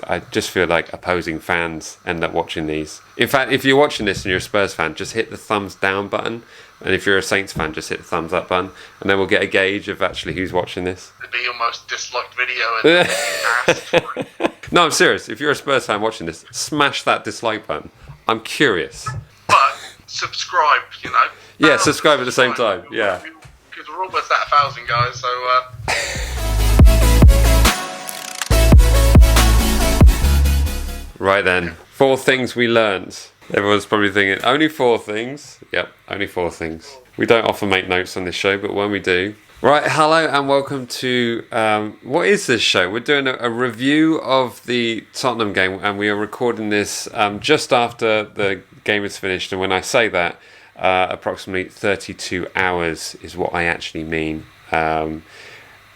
I just feel like opposing fans end up watching these. In fact, if you're watching this and you're a Spurs fan, just hit the thumbs down button. And if you're a Saints fan, just hit the thumbs up button. And then we'll get a gauge of actually who's watching this. It'd be your most disliked video. No, I'm serious. If you're a Spurs fan watching this, smash that dislike button. I'm curious. But subscribe, you know. Yeah, subscribe at the same time. Yeah. Because we're almost at 1,000 guys, so... Right then. 4 things we learned. Everyone's probably thinking, only 4 things? Yep, only 4 things. We don't often make notes on this show, but when we do... Right, hello and welcome to... what is this show? We're doing a review of the Tottenham game, and we are recording this just after the game is finished. And when I say that, approximately 32 hours is what I actually mean.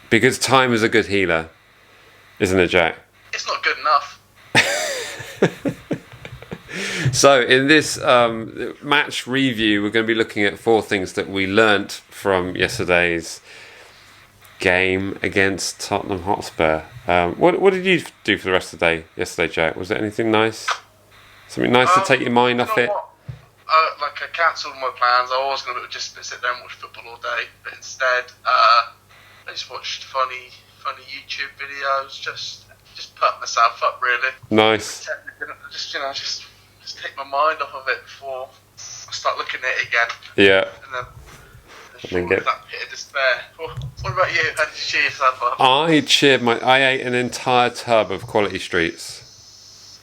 Because time is a good healer, isn't it, Jack? It's not good enough. So in this match review, we're going to be looking at 4 things that we learnt from yesterday's game against Tottenham Hotspur. What did you do for the rest of the day yesterday, Jack? Was there anything nice? Something nice to take your mind off it? I cancelled my plans. I was going to just sit there and watch football all day, but instead I just watched funny YouTube videos, just put myself up, really. Nice. Just take my mind off of it before I start looking at it again. Yeah. And then get that pit of despair. What about you? How did you cheer yourself up? I ate an entire tub of Quality Streets.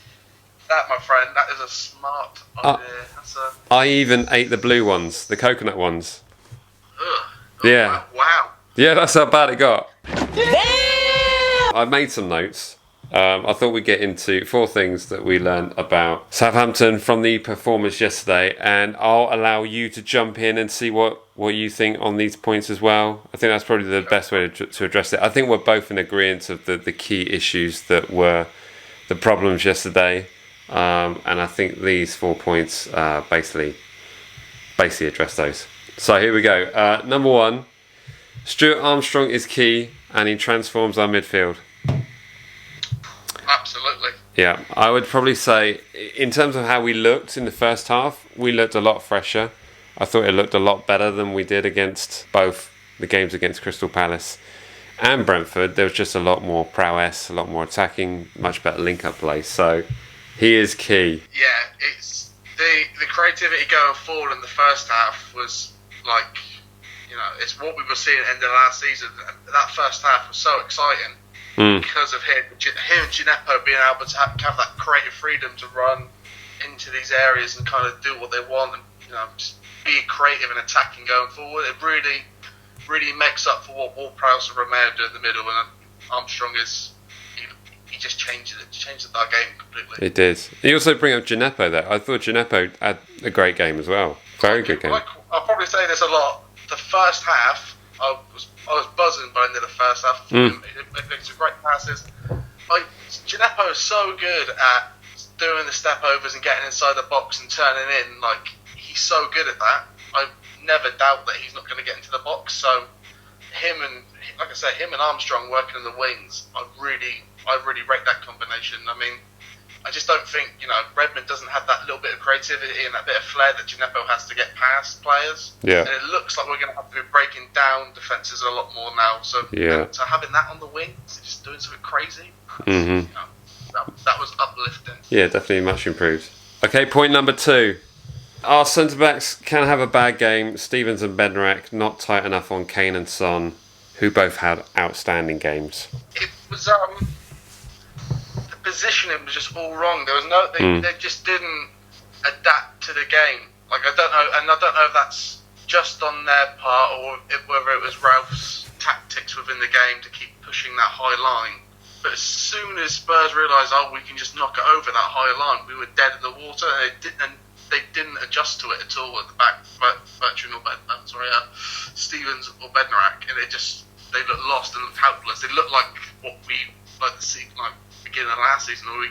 That, my friend, that is a smart idea. I even ate the blue ones, the coconut ones. Yeah. Wow. Yeah, that's how bad it got. I made some notes. I thought we'd get into 4 things that we learned about Southampton from the performance yesterday, and I'll allow you to jump in and see what you think on these points as well. I think that's probably the best way to address it. I think we're both in agreement of the key issues that were the problems yesterday, and I think these 4 points basically address those. So here we go. Number 1, Stuart Armstrong is key, and he transforms our midfield. Absolutely. Yeah, I would probably say, in terms of how we looked in the first half, we looked a lot fresher. I thought it looked a lot better than we did against both the games against Crystal Palace and Brentford. There was just a lot more prowess, a lot more attacking, much better link-up play. So he is key. Yeah, it's the creativity going forward in the first half was like, it's what we were seeing at the end of last season. That first half was so exciting. Because of him and Gineppo being able to have that creative freedom to run into these areas and kind of do what they want and just be creative and attacking going forward. It really makes up for what Ward-Prowse and Romeo do in the middle, and Armstrong he just changed our game completely. It did. You also bring up Gineppo there. I thought Gineppo had a great game as well. Very good game. I'll probably say this a lot. The first half, I was buzzing by the end of the first half. He made some great passes. Gineppo is so good at doing the step overs and getting inside the box and turning in. Like, he's so good at that. I never doubt that he's not going to get into the box. So him and Armstrong working in the wings, I really rate that combination. I mean, I just don't think, Redmond doesn't have that little bit of creativity and that bit of flair that Gineppo has to get past players. Yeah. And it looks like we're going to have to be breaking down defences a lot more now. So, so having that on the wings, just doing something crazy, that was uplifting. Yeah, definitely much improved. Okay, point number 2. Our centre-backs can have a bad game. Stevens and Bednarek not tight enough on Kane and Son, who both had outstanding games. It was... positioning was just all wrong. There was they just didn't adapt to the game. Like, I don't know if that's just on their part or whether it was Ralph's tactics within the game to keep pushing that high line. But as soon as Spurs realised, we can just knock it over that high line, we were dead in the water, and they didn't adjust to it at all at the back. Stevens or Bednarek, and they looked lost and looked helpless. They looked like what we beginning of last season, where we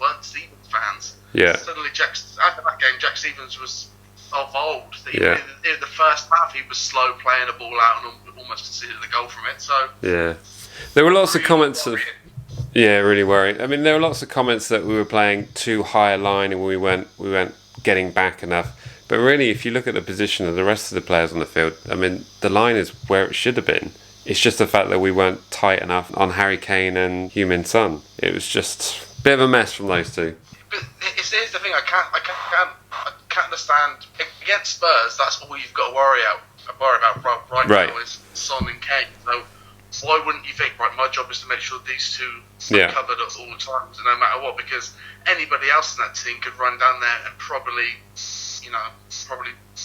weren't Stevens fans. Yeah. Suddenly, after that game, Jack Stevens was of old. In the first half, he was slow playing the ball out and almost conceded the goal from it. So yeah, there were lots of comments of Yeah, really worried. I mean, there were lots of comments that we were playing too high a line and we weren't getting back enough. But really, if you look at the position of the rest of the players on the field, I mean, the line is where it should have been. It's just the fact that we weren't tight enough on Harry Kane and Heung-min Son. It was just a bit of a mess from those two. But here's the thing: I can't understand. Against Spurs, that's all you've got to worry about right now is Son and Kane. So why wouldn't you think, right, my job is to make sure these two are covered at all times, no matter what, because anybody else in that team could run down there and probably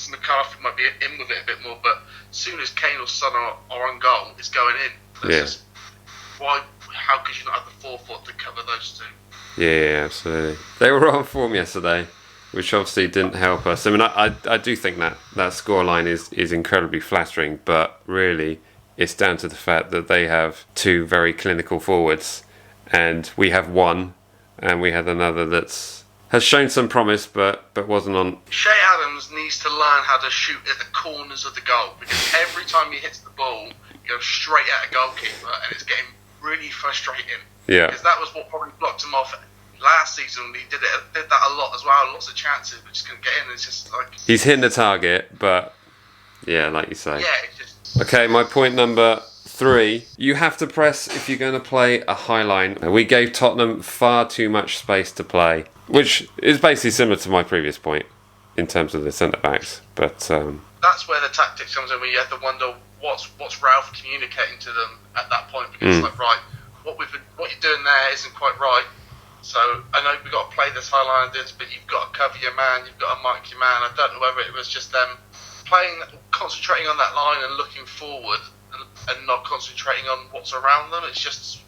McCarthy might be in with it a bit more, but as soon as Kane or Son are on goal, it's going in. Just, how could you not have the forethought to cover those two? Yeah, absolutely. They were on form yesterday, which obviously didn't help us. I mean, I do think that scoreline is incredibly flattering, but really it's down to the fact that they have two very clinical forwards, and we have one, and we had another has shown some promise, but wasn't on. Shea Adams needs to learn how to shoot at the corners of the goal, because every time he hits the ball, he goes straight at a goalkeeper, and it's getting really frustrating. Yeah. Because that was what probably blocked him off last season. He did that a lot as well, lots of chances, but just couldn't get in. It's just like he's hitting the target, but yeah, like you say. Yeah, it's just. Okay, my point number 3. You have to press if you're going to play a high line. We gave Tottenham far too much space to play, which is basically similar to my previous point in terms of the centre-backs. But that's where the tactics comes in, where you have to wonder what's Ralph communicating to them at that point, because it's like, right, what you're doing there isn't quite right. So I know we've got to play this high line, but you've got to cover your man, you've got to mark your man. I don't know whether it was just them concentrating on that line and looking forward, and not concentrating on what's around them. It just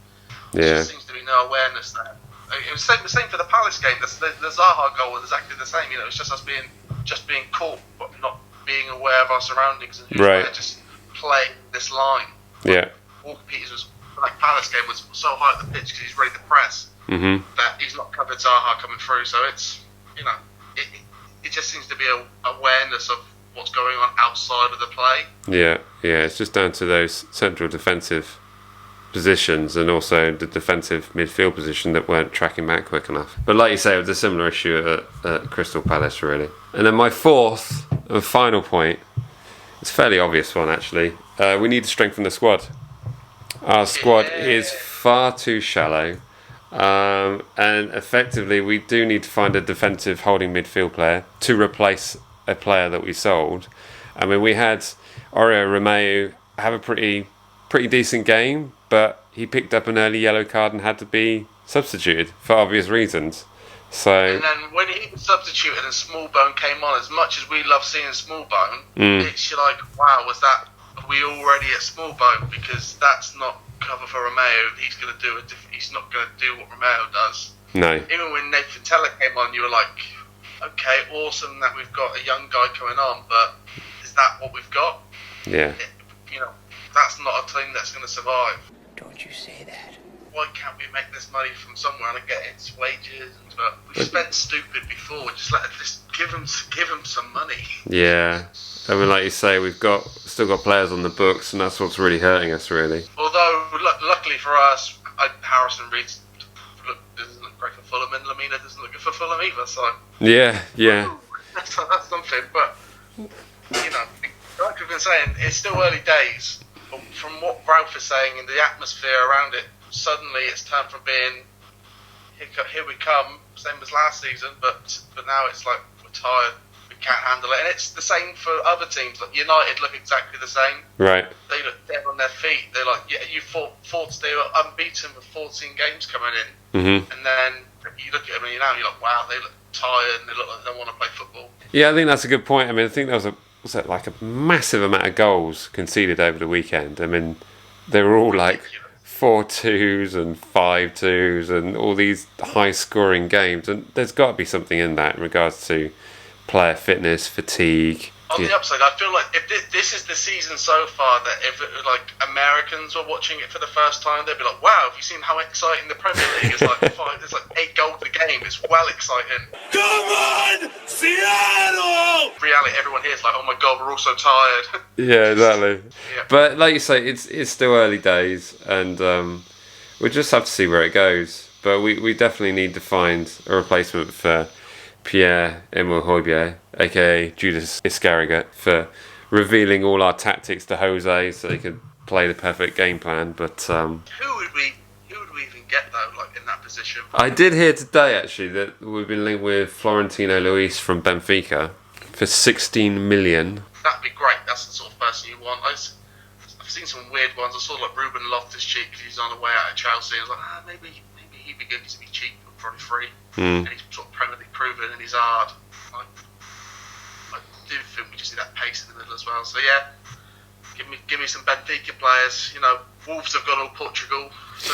seems to be no awareness there. It was the same for the Palace game. The Zaha goal was exactly the same. It's just us being caught, but not being aware of our surroundings and who's there, just playing this line. Yeah. Walker Peters Palace game was so high at the pitch because he's ready to press that he's not covered Zaha coming through. So it's it just seems to be an awareness of what's going on outside of the play. Yeah, it's just down to those central defensive positions and also the defensive midfield position that weren't tracking back quick enough. But like you say, it was a similar issue at Crystal Palace, really. And then my 4th and final point, it's a fairly obvious one, actually. We need to strengthen the squad. Our squad is far too shallow. And effectively, we do need to find a defensive holding midfield player to replace a player that we sold. I mean, we had Oriol Romeu have a pretty decent game, but he picked up an early yellow card and had to be substituted for obvious reasons. So, and then when he was substituted and Smallbone came on, as much as we love seeing Smallbone, it's like, wow, are we already at Smallbone? Because that's not cover for Romeu. He's not going to do what Romeu does. No. Even when Nathan Teller came on, you were like, okay, awesome that we've got a young guy coming on, but is that what we've got? Yeah. That's not a team that's going to survive. Don't you say that. Why can't we make this money from somewhere and get its wages? But we've spent stupid before. Just give them some money. Yeah. I mean, like you say, we've still got players on the books, and that's what's really hurting us, really. Although, luckily for us, Harrison Reed doesn't look great for Fulham, and Lamina doesn't look good for Fulham either. So yeah. That's something. But like we've been saying, it's still early days. But from what Ralph is saying in the atmosphere around it, suddenly it's turned from being here we come, same as last season, but now it's like we're tired. Can't handle it, and it's the same for other teams. Like United look exactly the same. Right. They look dead on their feet. They're like, you fought. They were unbeaten with 14 games coming in, and then you look at them and you're like, wow, they look tired and they look like they don't want to play football. Yeah, I think that's a good point. I mean, I think there was a massive amount of goals conceded over the weekend. I mean, they were all like 4-2s and 5-2s and all these high-scoring games, and there's got to be something in that in regards to player fitness, fatigue. On the upside, I feel like if this is the season so far, that if Americans were watching it for the first time, they'd be like, "Wow, have you seen how exciting the Premier League is? There's 8 goals a game. It's well exciting." Come on, Seattle! In reality, everyone here is like, "Oh my god, we're all so tired." Yeah, exactly. Yeah. But like you say, it's still early days, and we'll just have to see where it goes. But we definitely need to find a replacement for Pierre-Emile Højbjerg, aka Judas Iscariot, for revealing all our tactics to Jose so they could play the perfect game plan. But who would we even get though, like in that position? I did hear today actually that we've been linked with Florentino Luis from Benfica for 16 million. That'd be great. That's the sort of person you want. I've seen some weird ones. I saw like Ruben Loftus-Cheek because he's on the way out of Chelsea. I was like, maybe he'd be good because he'd be cheap and probably free. And he's sort of Premier League proven and he's hard. I do think we just need that pace in the middle as well. So yeah, give me some Benfica players. You know, Wolves have gone all Portugal, so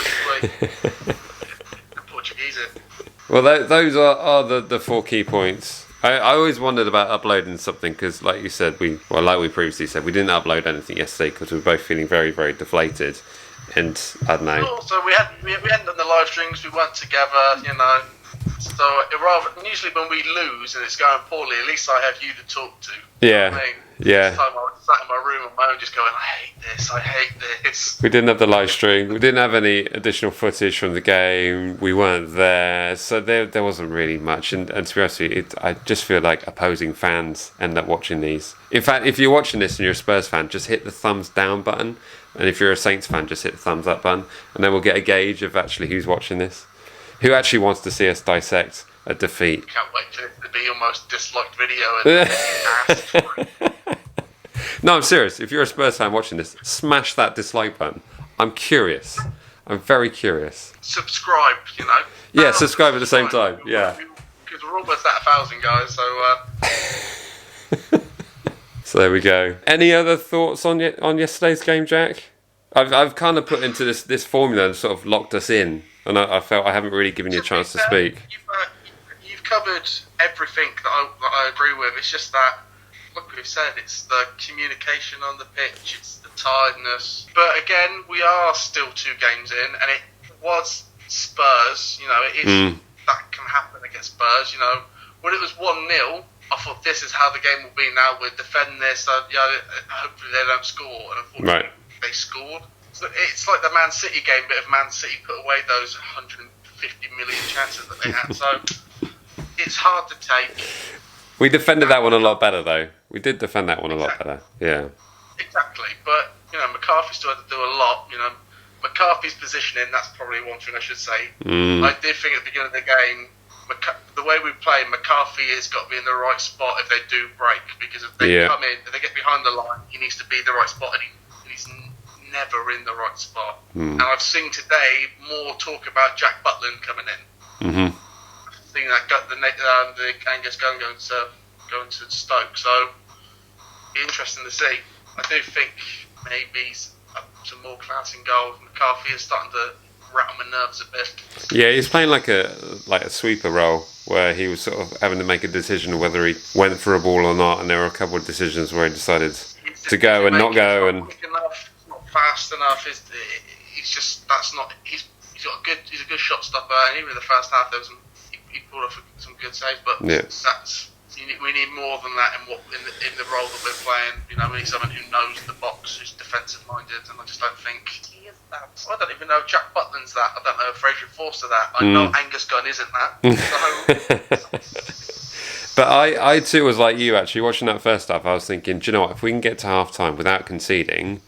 Portuguese it. Well, those are the 4 key points. I always wondered about uploading something because, like you said, like we previously said, we didn't upload anything yesterday because we were both feeling very, very deflated. And I don't know. Also, we hadn't done the live streams. We weren't together, you know. So usually when we lose and it's going poorly, at least I have you to talk to. Yeah. You know what I mean? Yeah. This time I was sat in my room on my own, just going, I hate this. We didn't have the live stream. We didn't have any additional footage from the game. We weren't there, so there wasn't really much. And to be honest with you, I just feel like opposing fans end up watching these. In fact, if you're watching this and you're a Spurs fan, just hit the thumbs down button. And if you're a Saints fan, just hit the thumbs up button. And then we'll get a gauge of actually who's watching this. Who actually wants to see us dissect a defeat. Can't wait for it to be your most disliked video. And No, I'm serious. If you're a Spurs fan watching this, smash that dislike button. I'm curious. I'm very curious. Subscribe, you know. Yeah, subscribe at the same time. Yeah. Because we're almost at 1,000 guys, so... So there we go. Any other thoughts on yesterday's game, Jack? I've kind of put into this formula and sort of locked us in, and I felt I haven't really given you a chance to speak. You've covered everything that I agree with. It's just that, like we've said, it's the communication on the pitch, it's the tiredness. But again, we are still 2 games in, and it was Spurs. You know, it is that can happen against Spurs. You know, when it was 1-0. I thought this is how the game will be now. We're defending this. Hopefully they don't score. And unfortunately, they scored. So it's like the Man City game, but if Man City put away those 150 million chances that they had. So it's hard to take. We defended that one a lot better, though. We did defend that one a lot better. Yeah. Exactly. But, you know, McCarthy still had to do a lot. You know, McCarthy's positioning, that's probably one thing I should say. I did think at the beginning of the game, the way we play, McCarthy has got to be in the right spot if they do break, because if they come in, if they get behind the line, he needs to be in the right spot, and he's never in the right spot. And I've seen today more talk about Jack Butland coming in. I've seen that the Angus Gunn going to Stoke, so interesting to see. I do think maybe some more class in goal. McCarthy is starting to rattle my nerves a bit. Yeah, he's playing like a sweeper role where he was sort of having to make a decision whether he went for a ball or not, and there were a couple of decisions where he decided to go and not go. And quick enough, not fast enough. He's just he's a good shot stopper, and even in the first half there was he pulled off some good saves, but we need more than that in the role that we're playing. You know, we need someone who knows the box, who's defensive minded, and I just don't think he is that. I don't even know Jack Butland's that. I don't know if Fraser Forster that. I know Angus Gunn isn't that. But I too was like you, actually watching that first half. I was thinking, do you know what? If we can get to half time without conceding,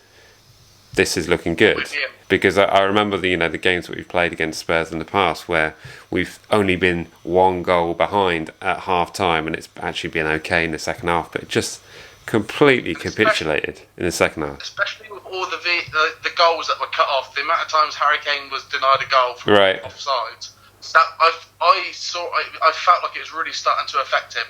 this is looking good. Because I remember the games that we've played against Spurs in the past where we've only been 1 goal behind at half time, and it's actually been okay in the second half, but it just completely capitulated in the second half. Especially with all the goals that were cut off, the amount of times Harry Kane was denied a goal from offside. That I felt like it was really starting to affect him.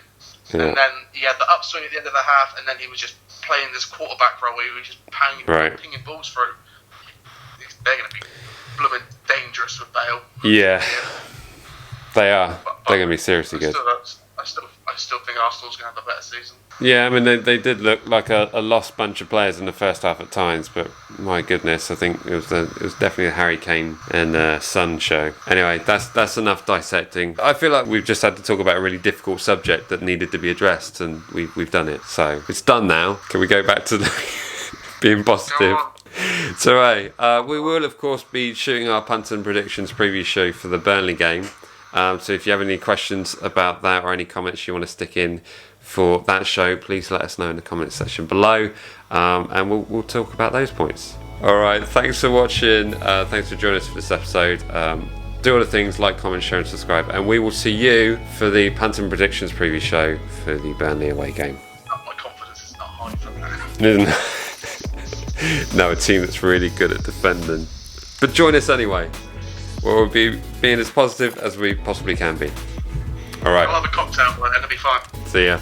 Yeah. And then he had the upswing at the end of the half, and then he was just playing this quarterback role where he was just pinging balls through. They're going to be blooming dangerous with Bale. Yeah, they are. They're going to be seriously good. I still think Arsenal's going to have a better season. Yeah, I mean, they did look like a lost bunch of players in the first half at times, but my goodness, I think it was definitely a Harry Kane and Son show. Anyway, that's enough dissecting. I feel like we've just had to talk about a really difficult subject that needed to be addressed, and we've done it. So it's done now. Can we go back to being positive? So, hey, we will, of course, be shooting our punt and predictions preview show for the Burnley game. So if you have any questions about that or any comments you want to stick in for that show, please let us know in the comments section below, and we'll talk about those points. All right, thanks for watching. Thanks for joining us for this episode. Do all the things, like, comment, share, and subscribe, and we will see you for the punt and predictions preview show for the Burnley away game. My confidence is not high for that. No, a team that's really good at defending. But join us anyway. We'll be being as positive as we possibly can be. All right. I'll have a cocktail and it'll be fine. See ya.